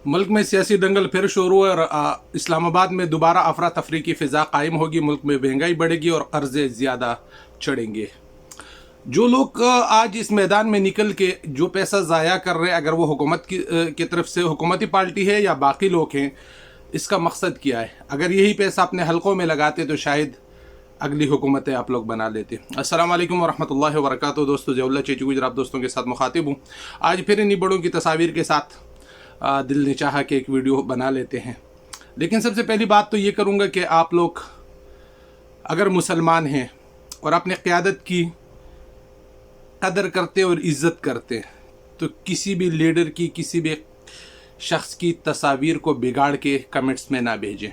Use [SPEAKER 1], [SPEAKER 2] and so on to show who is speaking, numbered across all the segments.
[SPEAKER 1] मुल्क में सियासी दंगल फिर शुरू और इस्लामाबाद में दोबारा अफरा तफरी की फ़िज़ा कायम होगी। मुल्क में महंगाई बढ़ेगी और कर्ज़े ज़्यादा चढ़ेंगे। जो लोग आज इस मैदान में निकल के जो पैसा ज़ाया कर रहे हैं, अगर वो हुकूमत की तरफ से हुकूमती पार्टी है या बाकी लोग हैं, इसका मकसद क्या है? अगर यही पैसा अपने हलकों में लगाते तो शायद अगली हुकूमतें आप लोग बना लेते। अस्सलाम वालेकुम वरहमतुल्लाहि वबरकातुहू। दोस्तों, जवल्ला चेचू गुजरात दोस्तों के साथ मुखातिब हूँ। आज फिर इन्हीं बड़ों की तस्वीर के साथ दिल ने चाहा कि एक वीडियो बना लेते हैं। लेकिन सबसे पहली बात तो ये करूँगा कि आप लोग अगर मुसलमान हैं और अपने क़यादत की कदर करते और इज़्ज़त करते तो किसी भी लीडर की, किसी भी शख्स की तस्वीर को बिगाड़ के कमेंट्स में ना भेजें।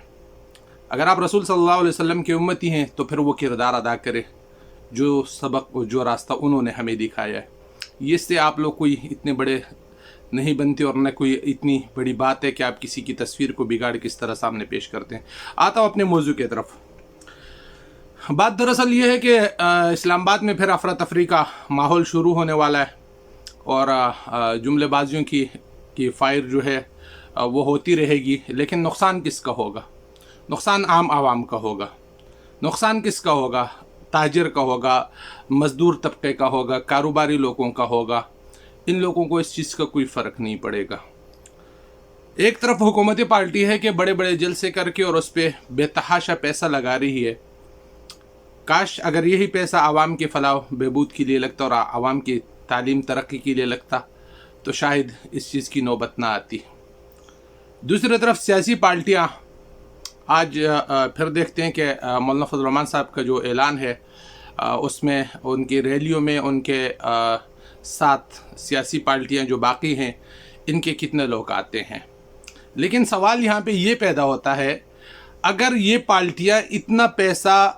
[SPEAKER 1] अगर आप रसूल सल्लल्लाहु अलैहि वसल्लम के उम्मती हैं तो फिर वो किरदार अदा करें जो सबक और जो रास्ता उन्होंने हमें दिखाया है। इससे आप लोग कोई इतने बड़े नहीं बनते और न कोई इतनी बड़ी बात है कि आप किसी की तस्वीर को बिगाड़ किस तरह सामने पेश करते हैं। आता हूँ अपने मौजू की तरफ। बात दरअसल ये है कि इस्लामाबाद में फिर अफरा तफरी का माहौल शुरू होने वाला है और जुमलेबाजियों की फायर जो है वो होती रहेगी। लेकिन नुकसान किसका होगा? नुकसान आम आवाम का होगा। नुकसान किसका होगा? ताजिर का होगा, मज़दूर तबके का होगा, कारोबारी लोगों का होगा। इन लोगों को इस चीज़ का कोई फ़र्क नहीं पड़ेगा। एक तरफ हुकूमती पार्टी है कि बड़े बड़े जलसे करके और उस पर बेतहाशा पैसा लगा रही है। काश अगर यही पैसा आवाम के फलाह बहबूद के लिए लगता और आवाम की तालीम तरक्की के लिए लगता तो शायद इस चीज़ की नौबत ना आती। दूसरी तरफ सियासी पार्टियां आज फिर देखते हैं कि मौलाना फजल रहमान साहब का जो ऐलान है उसमें उनकी रैलियों में उनके साथ सियासी पार्टियां जो बाकी हैं इनके कितने लोग आते हैं। लेकिन सवाल यहाँ पे ये पैदा होता है, अगर ये पार्टियां इतना पैसा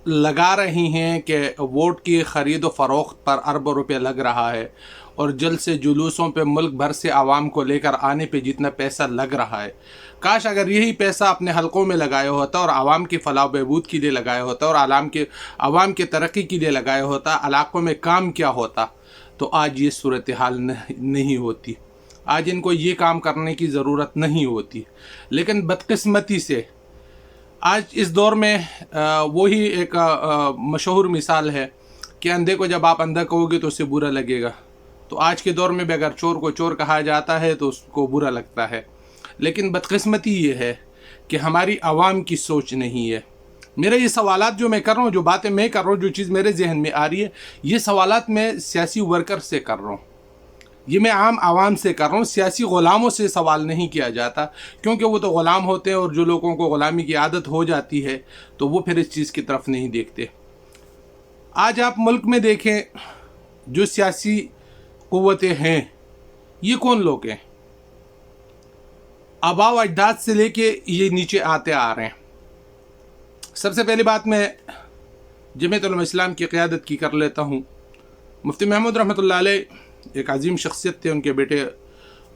[SPEAKER 1] लगा रही हैं कि वोट की ख़रीद व फ़रोख्त पर अरबों रुपये लग रहा है और जल्द से जुलूसों पे मुल्क भर से आवाम को लेकर आने पे जितना पैसा लग रहा है, काश अगर यही पैसा अपने हलकों में लगाया होता और आवाम की फलाह बहबूद के लिए लगाया होता और आवाम के तरक्की के लिए लगाया होता, इलाक़ों में काम क्या होता, तो आज ये सूरत हाल नहीं होती। आज इनको ये काम करने की ज़रूरत नहीं होती। लेकिन बदकिस्मती से आज इस दौर में वही एक मशहूर मिसाल है कि अंधे को जब आप अंधा कहोगे तो उसे बुरा लगेगा। तो आज के दौर में भी अगर चोर को चोर कहा जाता है तो उसको बुरा लगता है। लेकिन बदकिस्मती ये है कि हमारी आवाम की सोच नहीं है। मेरे ये सवालात जो मैं कर रहा हूँ, जो बातें मैं कर रहा हूँ, जो चीज़ मेरे जहन में आ रही है, ये सवालात मैं सियासी वर्कर से कर रहा हूँ, ये मैं आम आवाम से कर रहा हूँ। सियासी ग़ुलामों से सवाल नहीं किया जाता, क्योंकि वो तो ग़ुलाम होते हैं और जो लोगों को ग़ुलामी की आदत हो जाती है तो वो फिर इस चीज़ की तरफ नहीं देखते। आज आप मुल्क में देखें जो सियासी क़ुव्वतें हैं, ये कौन लोग हैं? आबाओ अजदाद से लेके ये नीचे आते आ रहे हैं। सबसे पहली बात मैं जमीयत उलमा इस्लाम की क़यादत की कर लेता हूँ। मुफ्ती महमूद रहमतुल्लाह अलैह एक अजीम शख्सियत थे। उनके बेटे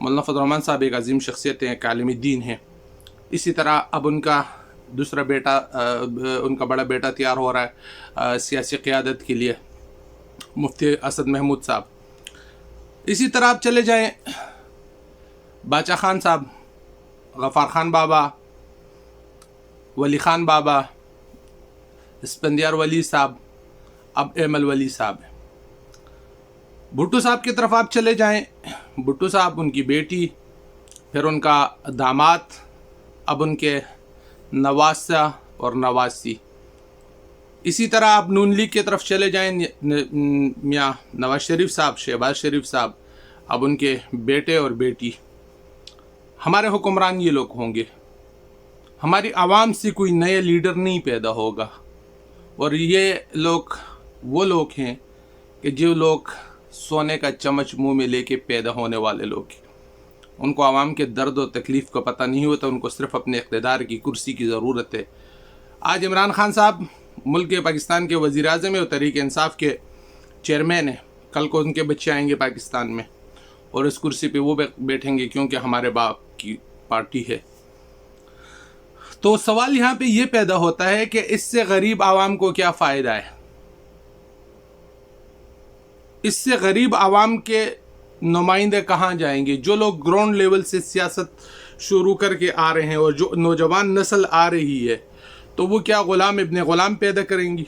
[SPEAKER 1] मौलाना फजल रहमान साहब एक अजीम शख्सियत हैं, एक आलिम दीन हैं। इसी तरह अब उनका दूसरा बेटा, उनका बड़ा बेटा तैयार हो रहा है सियासी क़यादत के लिए, मुफ्ती असद महमूद साहब। इसी तरह आप चले जाएं बाचा खान साहब, गफ़ार खान बाबा, वली खान बाबा, स्पंदियार वली साहब, अब एमल वली साहब। भुट्टो साहब की तरफ आप चले जाएं, भुट्टो साहब, उनकी बेटी, फिर उनका दामाद, अब उनके नवासा और नवासी। इसी तरह आप नून लीग की तरफ चले जाएं, मियाँ नवाज शरीफ साहब, शहबाज शरीफ साहब, अब उनके बेटे और बेटी। हमारे हुक्मरान ये लोग होंगे। हमारी आवाम से कोई नया लीडर नहीं पैदा होगा। और ये लोग वो लोग हैं कि जो लोग सोने का चम्मच मुंह में लेके पैदा होने वाले लोग हैं। उनको आवाम के दर्द और तकलीफ़ का पता नहीं होता, उनको सिर्फ़ अपने इक़्तिदार की कुर्सी की ज़रूरत है। आज इमरान खान साहब मुल्क के पाकिस्तान के वज़ीर आज़म और तहरीक इंसाफ के चेयरमैन हैं। कल को उनके बच्चे आएंगे पाकिस्तान में और इस कुर्सी पे वो बैठेंगे, क्योंकि हमारे बाप की पार्टी है। तो सवाल यहाँ पे ये पैदा होता है कि इससे गरीब आवाम को क्या फ़ायदा है? इससे गरीब आवाम के नुमाइंदे कहाँ जाएंगे? जो लोग ग्राउंड लेवल से सियासत शुरू करके आ रहे हैं और जो नौजवान नस्ल आ रही है, तो वो क्या ग़ुलाम इब्न ग़ुलाम पैदा करेंगी?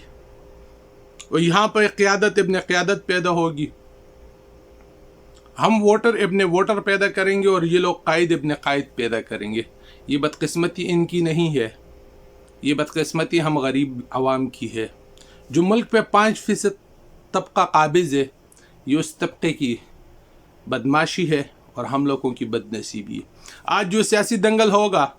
[SPEAKER 1] और यहाँ पर क़ियादत इब्न क़ियादत पैदा होगी। हम वोटर इब्न वोटर पैदा करेंगे और ये लोग कायद इब्न कायद पैदा करेंगे। ये बदकिस्मती इनकी नहीं है, ये बदकिस्मती हम गरीब आवाम की है। जो मुल्क पे 5% तबका काबिज़ है, ये उस तबके की बदमाशी है और हम लोगों की बदनसीबी है। आज जो सियासी दंगल होगा,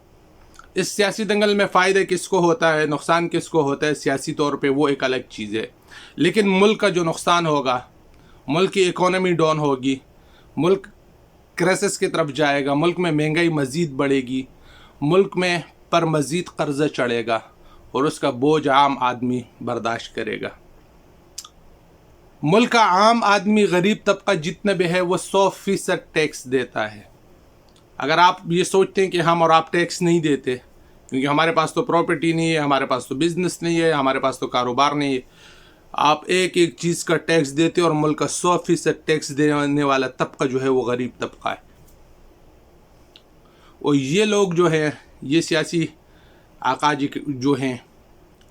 [SPEAKER 1] इस सियासी दंगल में फ़ायदा किसको होता है, नुकसान किसको होता है सियासी तौर पे, वो एक अलग चीज़ है। लेकिन मुल्क का जो नुकसान होगा, मुल्क की इकोनॉमी डाउन होगी, मुल्क क्राइसिस की तरफ जाएगा, मुल्क में महंगाई मज़ीद बढ़ेगी, मुल्क में पर मज़ीद कर्ज़ा चढ़ेगा और उसका बोझ आम आदमी बर्दाश्त करेगा। मुल्क का आम आदमी, गरीब तबका जितना भी है, वो 100% टैक्स देता है। अगर आप ये सोचते हैं कि हम और आप टैक्स नहीं देते क्योंकि हमारे पास तो प्रॉपर्टी नहीं है, हमारे पास तो बिज़नेस नहीं है, हमारे पास तो कारोबार नहीं है, आप एक एक चीज़ का टैक्स देते और मुल्क का 100% टैक्स देने वाला तबका जो है वो गरीब तबका है। और ये लोग जो हैं, ये सियासी आका जी जो हैं,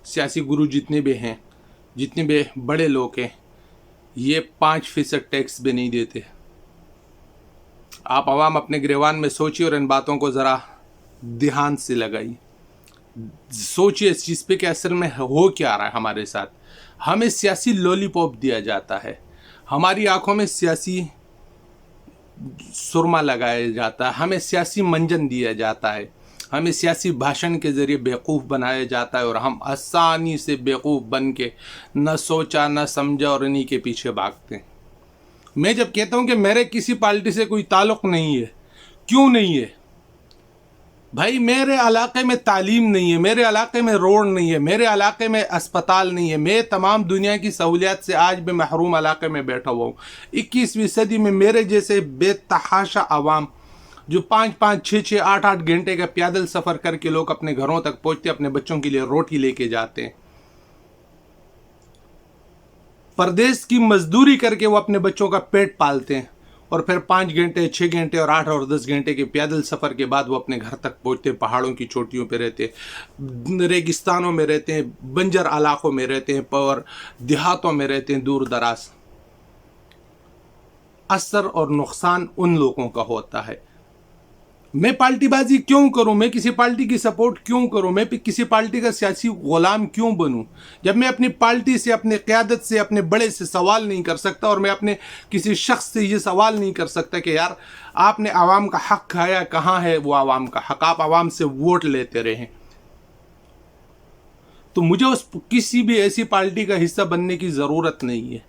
[SPEAKER 1] सियासी गुरु जितने भी हैं, जितने भी बड़े लोग हैं, ये 5% टैक्स भी नहीं देते। आप आवाम अपने गिरवान में सोचिए और इन बातों को ज़रा ध्यान से लगाइए, सोचिए इस चीज़ पे कि असल में हो क्या रहा है हमारे साथ। हमें सियासी लॉलीपॉप दिया जाता है, हमारी आंखों में सियासी सुरमा लगाया जाता है, हमें सियासी मंजन दिया जाता है, हमें सियासी भाषण के ज़रिए बेवकूफ़ बनाया जाता है और हम आसानी से बेवकूफ़ बन के न सोचा न समझा और इन्हीं के पीछे भागते हैं। मैं जब कहता हूँ कि मेरे किसी पार्टी से कोई ताल्लुक़ नहीं है, क्यों नहीं है भाई? मेरे इलाके में तालीम नहीं है, मेरे इलाके में रोड नहीं है, मेरे इलाके में अस्पताल नहीं है, मैं तमाम दुनिया की सहूलियात से आज भी महरूम इलाके में बैठा हुआ हूँ। 21वीं सदी में मेरे जैसे बेतहाशा आवाम जो 5-5, 6-6, 8-8 घंटे का पैदल सफ़र करके लोग अपने घरों तक पहुँचते, अपने बच्चों के लिए रोटी लेके जाते हैं, परदेश की मजदूरी करके वो अपने बच्चों का पेट पालते हैं और फिर 5 घंटे, 6 घंटे और 8 और 10 घंटे के पैदल सफ़र के बाद वो अपने घर तक पहुँचते हैं। पहाड़ों की चोटियों पे रहते हैं, रेगिस्तानों में रहते हैं, बंजर इलाकों में रहते हैं और देहातों में रहते हैं, दूर दराज। असर और नुकसान उन लोगों का होता है। मैं पार्टीबाजी क्यों करूं? मैं किसी पार्टी की सपोर्ट क्यों करूं? मैं किसी पार्टी का सियासी गुलाम क्यों बनूं? जब मैं अपनी पार्टी से, अपने क़यादत से, अपने बड़े से सवाल नहीं कर सकता और मैं अपने किसी शख्स से ये सवाल नहीं कर सकता कि यार आपने आवाम का हक खाया, कहाँ है वो आवाम का हक? आप आवाम से वोट लेते रहे, तो मुझे उस किसी भी ऐसी पार्टी का हिस्सा बनने की ज़रूरत नहीं है।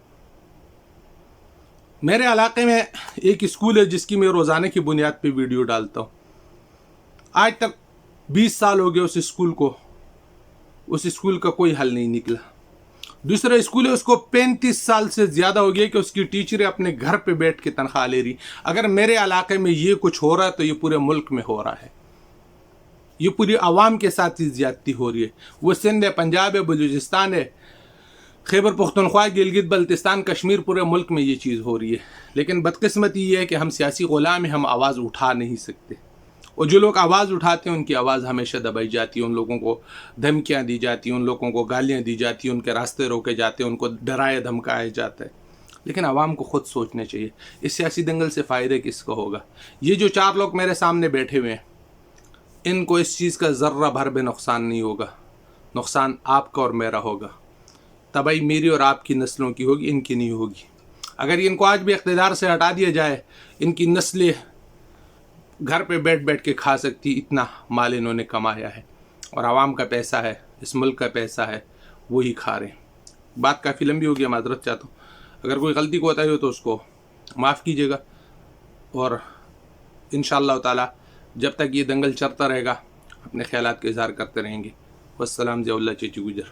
[SPEAKER 1] मेरे इलाके में एक स्कूल है जिसकी मैं रोज़ाना की बुनियाद पे वीडियो डालता हूँ। आज तक 20 साल हो गए उस स्कूल को, उस स्कूल का कोई हल नहीं निकला। दूसरा स्कूल है, उसको 35 साल से ज़्यादा हो गया कि उसकी टीचरें अपने घर पे बैठ के तनख्वाह ले रही। अगर मेरे इलाके में ये कुछ हो रहा है तो ये पूरे मुल्क में हो रहा है, ये पूरी आवाम के साथ ही ज़्यादती हो रही है। वो सिंध है, पंजाब है, बलूचिस्तान है, खैबर पख्तूनख्वा, गिलगित बल्तिस्तान, कश्मीर, पूरे मुल्क में ये चीज़ हो रही है। लेकिन बदकिस्मती ये है कि हम सियासी ग़ुलाम हैं, हम आवाज़ उठा नहीं सकते। और जो लोग आवाज़ उठाते हैं उनकी आवाज़ हमेशा दबाई जाती है, उन लोगों को धमकियाँ दी जाती हैं, उन लोगों को गालियाँ दी जाती हैं, उनके रास्ते रोके जाते हैं, उनको डराया धमकाया जाता है। लेकिन आवाम को ख़ुद सोचना चाहिए, इस सियासी दंगल से फ़ायदा किसको होगा? ये जो 4 लोग मेरे सामने बैठे हुए हैं, इनको इस चीज़ का ज़र्रा भर भी नुकसान नहीं होगा। नुकसान आपका और मेरा होगा, तबाही मेरी और आपकी नस्लों की होगी, इनकी नहीं होगी। अगर इनको आज भी इक़्तिदार से हटा दिया जाए, इनकी नस्लें घर पे बैठ बैठ के खा सकती, इतना माल इन्होंने कमाया है और आवाम का पैसा है, इस मुल्क का पैसा है, वही खा रहे हैं। बात काफ़ी लंबी हो गई, माज़रत चाहता हूँ। अगर कोई गलती को बताई हो तो उसको माफ़ कीजिएगा और इंशाअल्लाह ताला जब तक ये दंगल चलता रहेगा अपने ख्यालात का इज़हार करते रहेंगे। वस्सलाम ज़ियाउल्लाह चेची गुजर।